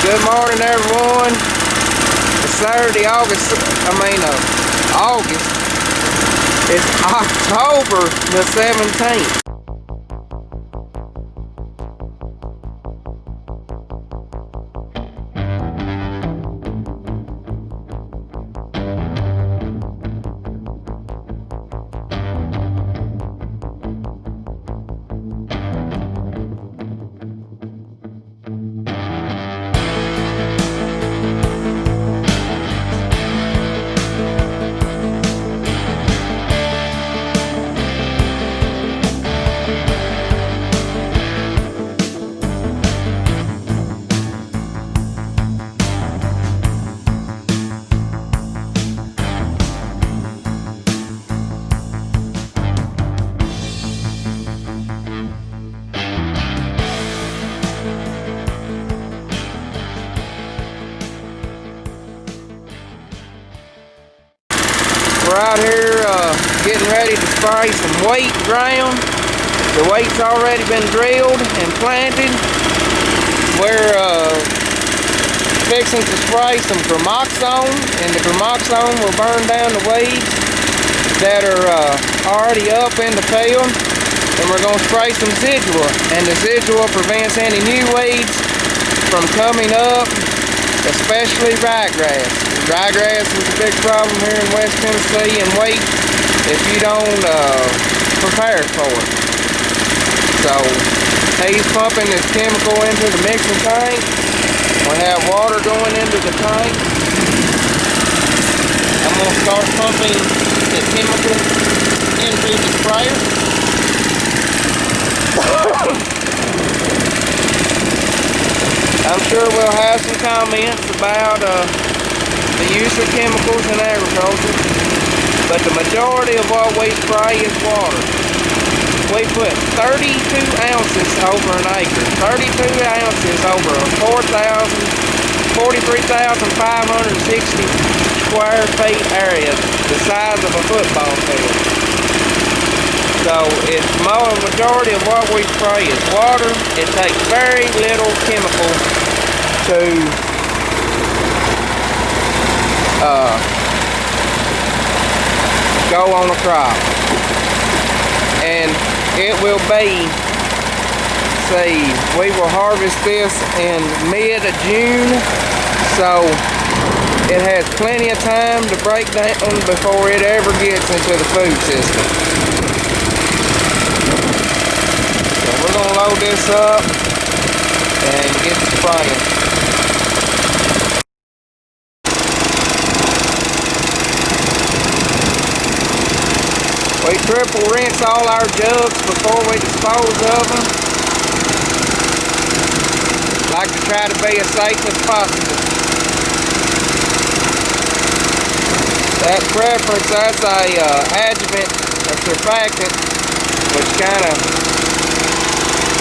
Good morning, everyone. It's Saturday, August. It's October the 17th. We're out here getting ready to spray some wheat ground. The wheat's already been drilled and planted. We're fixing to spray some gramoxone, and the gramoxone will burn down the weeds that are already up in the field. And we're going to spray some zidua, and the zidua prevents any new weeds from coming up, especially ryegrass. Ryegrass is a big problem here in West Tennessee and wheat if you don't prepare for it. So he's pumping this chemical into the mixing tank. We have water going into the tank. I'm going to start pumping the chemical into the sprayer. I'm sure we'll have some comments about the use of chemicals in agriculture, but the majority of what we spray is water. We put 32 ounces over an acre, 32 ounces over a 43,560 square feet area, the size of a football field. So it's the majority of what we spray is water. It takes very little chemical to go on a crop, and it will be, we will harvest this in mid-June, so it has plenty of time to break down before it ever gets into the food system. So we're going to load this up and get spraying. We triple rinse all our jugs before we dispose of them. Like to try to be as safe as possible. That preference, that's a adjuvant, a surfactant, which kind of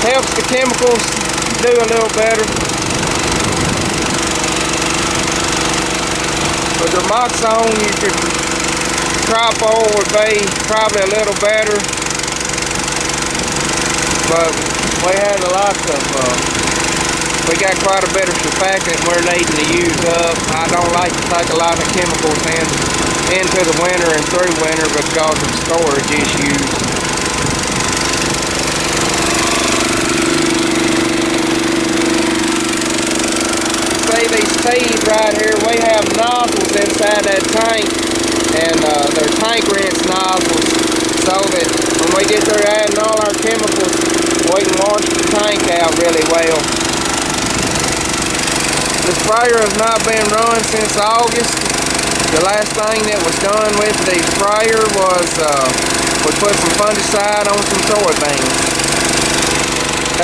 helps the chemicals do a little better. With the gramoxone, you could crop oil would be probably a little better, but we had a lot of, we got quite a bit of surfactant we're needing to use up. I don't like to take a lot of chemicals into the winter and through winter because of storage issues. See these feeds right here, we have nozzles inside that tank, and they're tank rinse nozzles, so that when we get through adding all our chemicals, we can wash the tank out really well. The sprayer has not been run since August. The last thing that was done with the sprayer was we put some fungicide on some soybeans.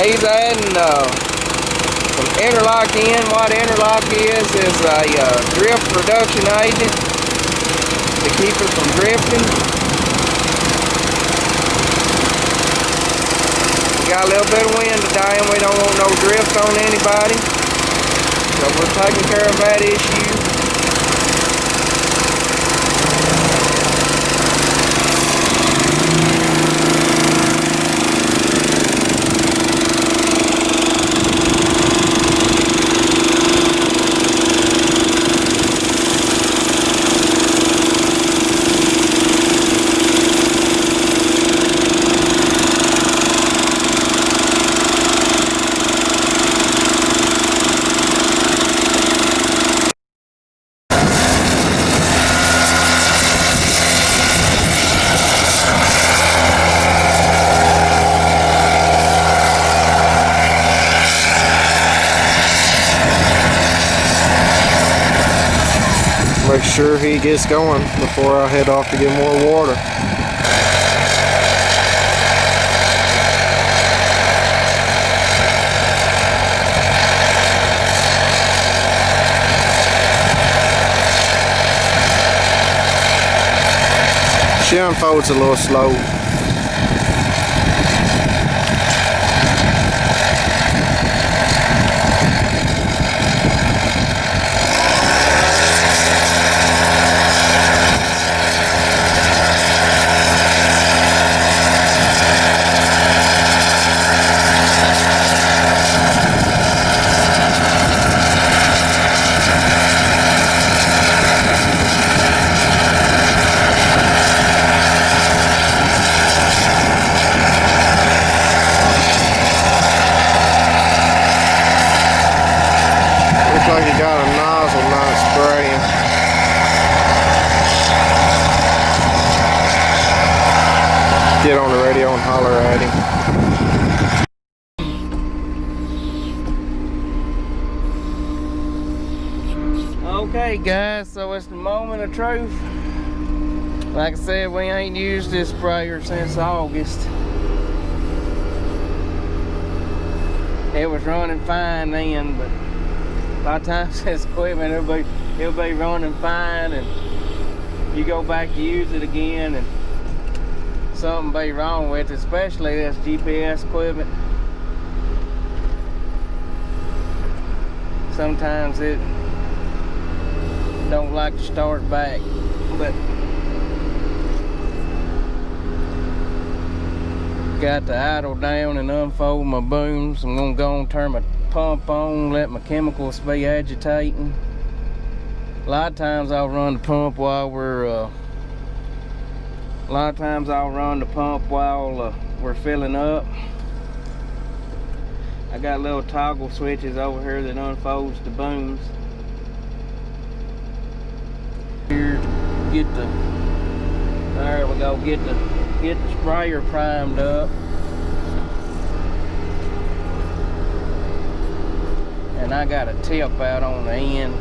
He's adding some interlock in. What interlock is a drift reduction agent to keep it from drifting. We got a little bit of wind today and we don't want no drift on anybody, so we're taking care of that issue. sure he gets going before I head off to get more water. She unfolds a little slow. Like he got a nozzle not spraying. Get on the radio and holler at him. Okay guys, so it's the moment of truth. Like I said, we ain't used this sprayer since August. It was running fine then, but a lot of times this equipment it'll be running fine, and you go back to use it again and something be wrong with it, especially this GPS equipment. Sometimes it don't like to start back, but got to idle down and unfold my booms. I'm gonna go and turn my pump on, let my chemicals be agitating. A lot of times I'll run the pump while we're we're filling up. I got little toggle switches over here that unfolds the booms. Here, there we go, get the sprayer primed up. And I got a tip out on the end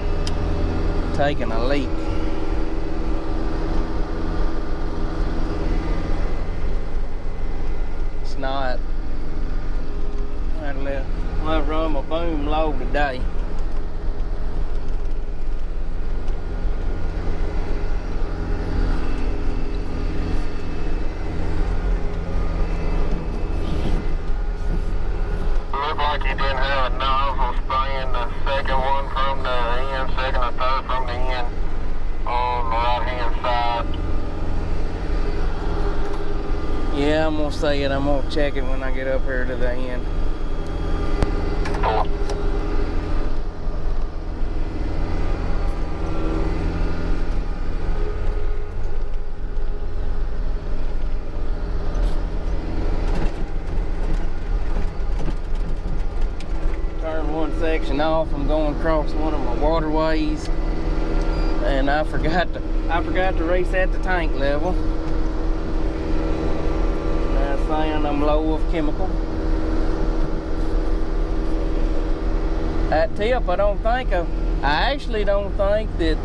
taking a leak. It's not. I'd let run my boom low today. Looked like you didn't have a nozzle spraying the second one from the end, second or third from the end on the right hand side. Yeah, I'm gonna say it. I'm gonna check it when I get up here to the end. Section off. I'm going across one of my waterways, and I forgot to reset the tank level. That's saying I'm low of chemical. That tip, I actually don't think that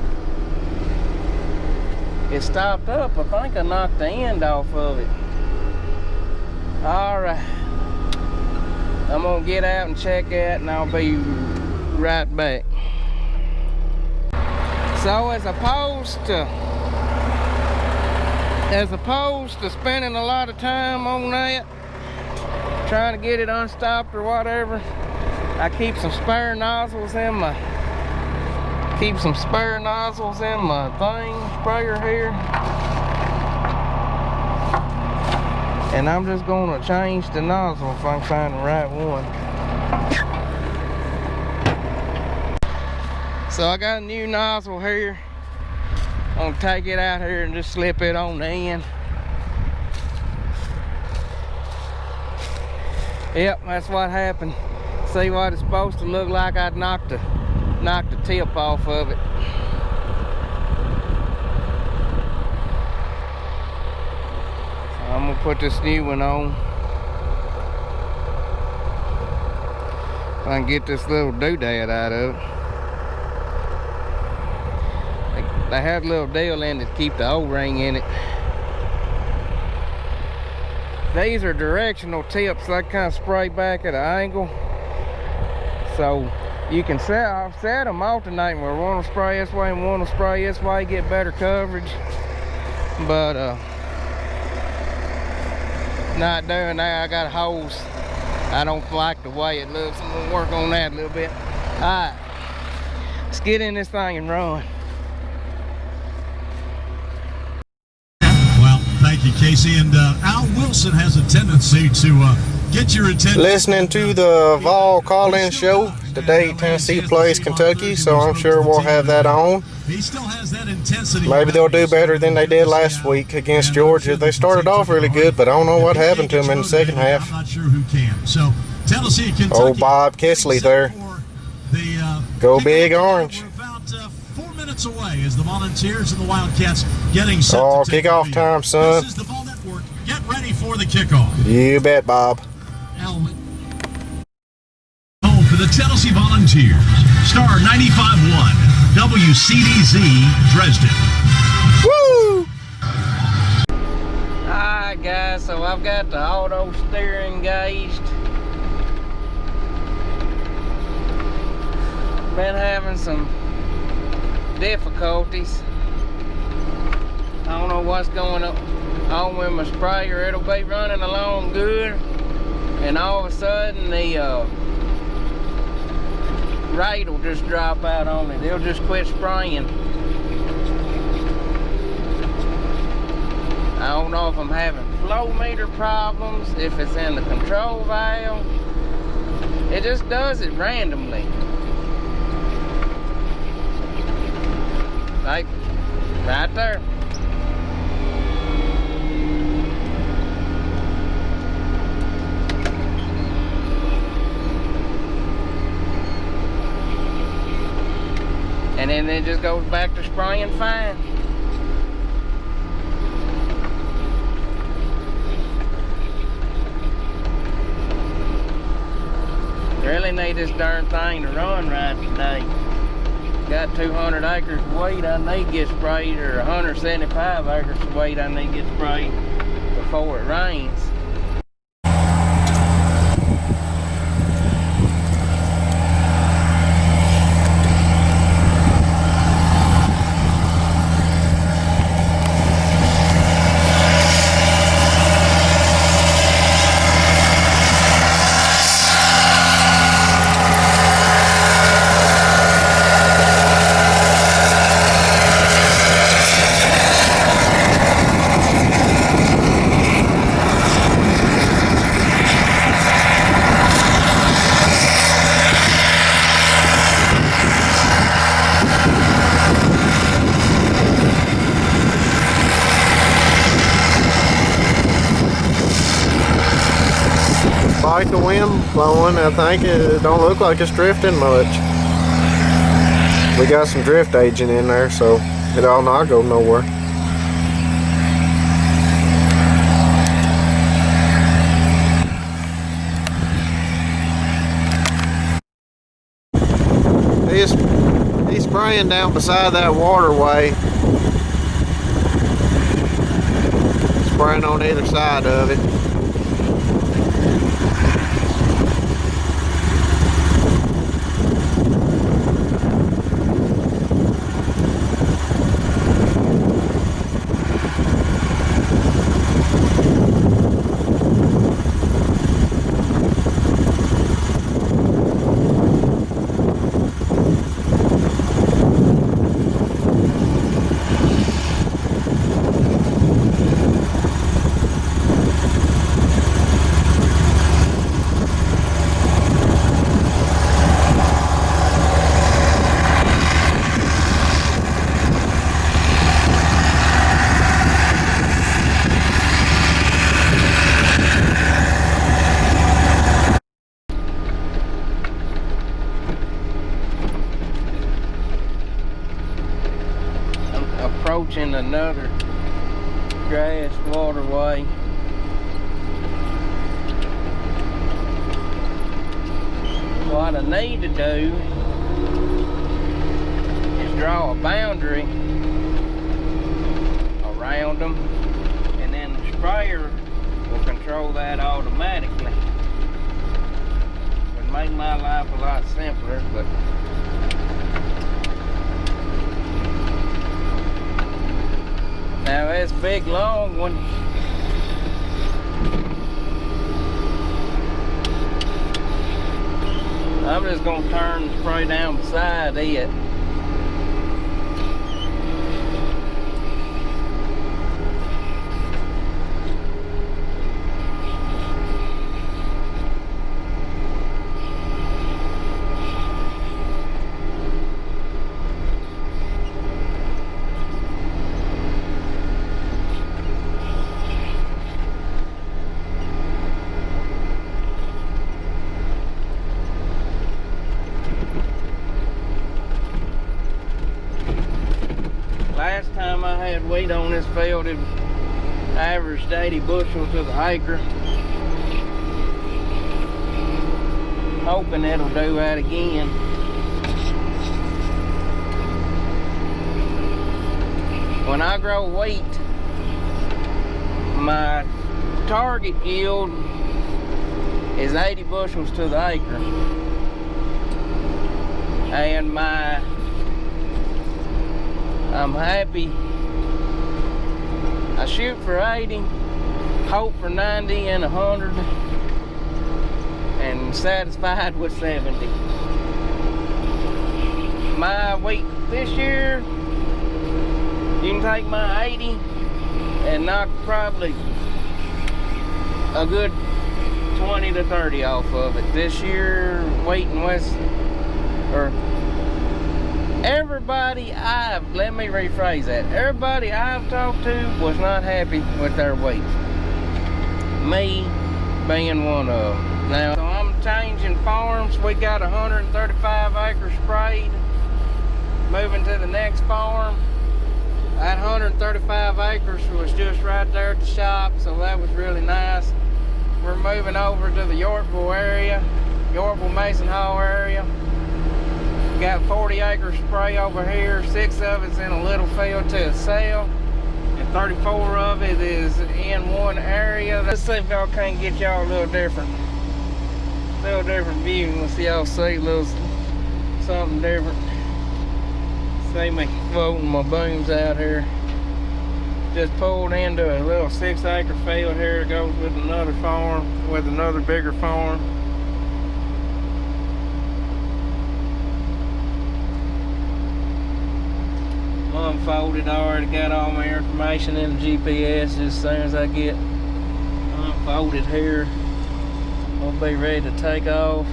it stopped up. I think I knocked the end off of it. All right. I'm gonna get out and check that, and I'll be right back. So as opposed to spending a lot of time on that, trying to get it unstopped or whatever, I keep some spare nozzles in my sprayer here. And I'm just gonna change the nozzle if I can find the right one. So I got a new nozzle here. I'm gonna take it out here and just slip it on the end. Yep, that's what happened. See what it's supposed to look like? I'd knocked the tip off of it. I'm gonna put this new one on. If I can get this little doodad out of it. they had a little deal in it to keep the O-ring in it. These are directional tips that kind of spray back at an angle. So you can set them alternating where one will spray this way and one will spray this way, get better coverage. But not doing that. I got a hose. I don't like the way it looks. I'm gonna work on that a little bit. Alright, let's get in this thing and run. Well, thank you, Casey. And Al Wilson has a tendency to get your attention. Listening to the Vol call-in show. Today Tennessee plays Kentucky, so I'm sure we'll have that on. He still has that intensity. Maybe they'll do better than they did last week against Georgia. They started off really good, but I don't know what happened to them in the second half. I'm not sure who can. So Tennessee, Kentucky. Oh, Bob Kisley there. Go Big Orange. We're about 4 minutes away as the Volunteers and the Wildcats getting set. Oh, to take kickoff the lead. time, son. This is the Ball Network. Get ready for the kickoff. You bet, Bob. Home for the Tennessee Volunteers. Star 95.1 WCDZ Dresden. Woo! Alright guys, so I've got the auto steer engaged. Been having some difficulties. I don't know what's going on with my sprayer. It'll be running along good, and all of a sudden the rate will just drop out on it. It'll just quit spraying. I don't know if I'm having flow meter problems, if it's in the control valve. It just does it randomly. Like right there. And then it just goes back to spraying fine. Really need this darn thing to run right today. Got 200 acres of wheat I need to get sprayed, or 175 acres of wheat I need to get sprayed before it rains. Despite the wind blowing, I think it don't look like it's drifting much. We got some drift agent in there, so it ought not go nowhere. He's spraying down beside that waterway. Spraying on either side of it. Approaching another grass waterway. What I need to do is draw a boundary around them, and then the sprayer will control that automatically. Would make my life a lot simpler, but now this big long one, I'm just gonna turn the spray down beside it. Last time I had wheat on this field, it averaged 80 bushels to the acre. Hoping it'll do that again. When I grow wheat, my target yield is 80 bushels to the acre. And I'm happy. I shoot for 80, hope for 90 and 100, and satisfied with 70. My wheat this year, you can take my 80 and knock probably a good 20 to 30 off of it. This year, wheat in West, or everybody let me rephrase that. Everybody I've talked to was not happy with their wheat. Me being one of them. Now, so I'm changing farms. We got 135 acres sprayed. Moving to the next farm. That 135 acres was just right there at the shop, so that was really nice. We're moving over to the Yorkville area, Yorkville Mason Hall area. Got 40 acres spray over here, 6 of it's in a little field to itself, and 34 of it is in one area. Let's see if y'all can't get y'all a little different view. Let's see y'all see a little something different. See me floating my booms out here. Just pulled into a little 6 acre field here. It goes with another farm, with another bigger farm. Unfolded. I already got all my information in the GPS. As soon as I get unfolded here, we'll be ready to take off.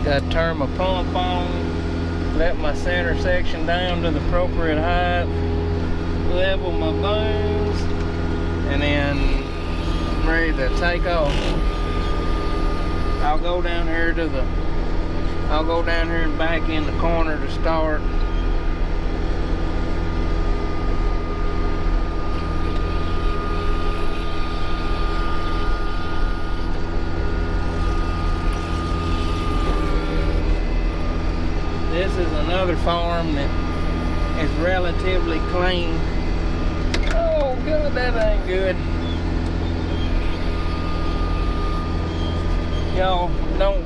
Got to turn my pump on, let my center section down to the appropriate height, level my booms, and then ready to take off. I'll go down here and back in the corner to start. This is another farm that is relatively clean. Oh God, that ain't good. Y'all don't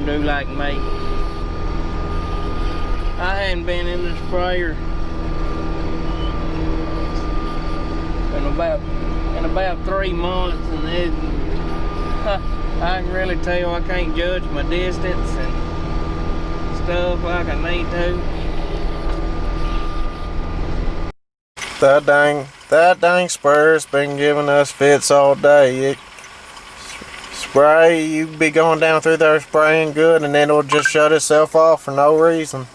do like me. I hadn't been in the sprayer in about 3 months, and I can really tell I can't judge my distance and stuff like I need to. That dang sprayer's been giving us fits all day. Spray, you be going down through there spraying good, and then it'll just shut itself off for no reason.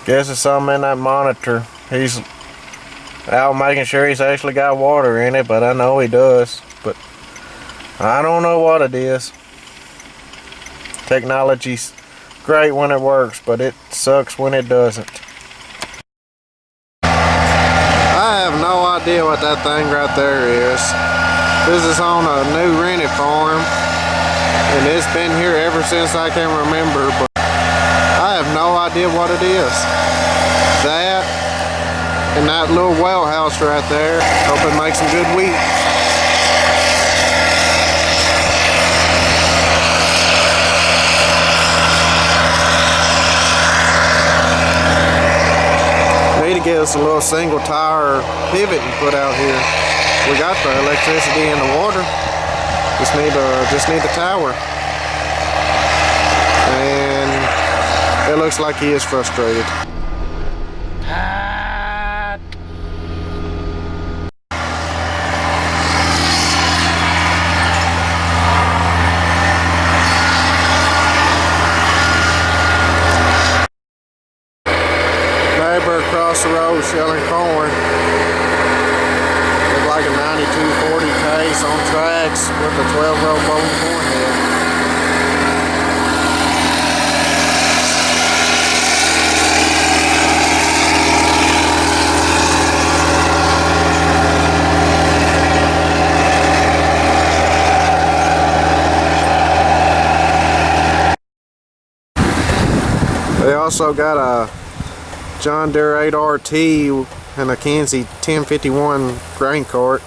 Guess it's something in that monitor. He's out making sure he's actually got water in it, but I know he does. But I don't know what it is. Technology's great when it works, but it sucks when it doesn't. I have no idea what that thing right there is. This is on a new rented farm, and it's been here ever since I can remember, but I have no idea what it is. That and that little well house right there. Hope it makes some good wheat. Need to get us a little single tire pivot and put out here. We got the electricity and the water. Just need the tower. And it looks like he is frustrated. Neighbor across the road selling corn. Look like a 9240 case on tracks with a 12-row bone corn head. They also got a John Deere 8RT and a Kenzie 1051 grain cart.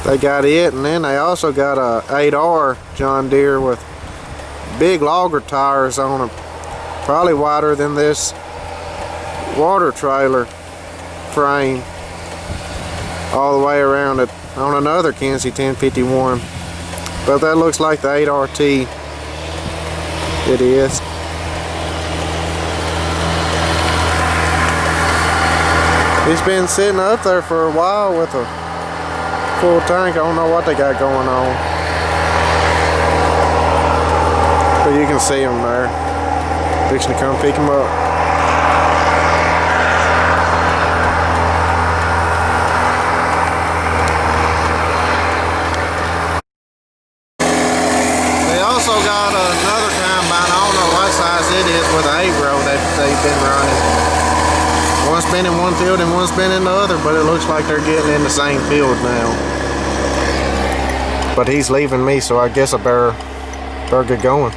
They got it, and then they also got a 8R John Deere with big logger tires on them, probably wider than this water trailer frame, all the way around it on another Kenzie 1051. But that looks like the 8RT. It is. He's been sitting up there for a while with a full tank. I don't know what they got going on. But you can see him there. Fixing to come pick him up. They also got another combine. I don't know what size it is with an 8-row that they've been running. One's been in one field and one's been in the other, but it looks like they're getting in the same field now. But he's leaving me, so I guess I better get going.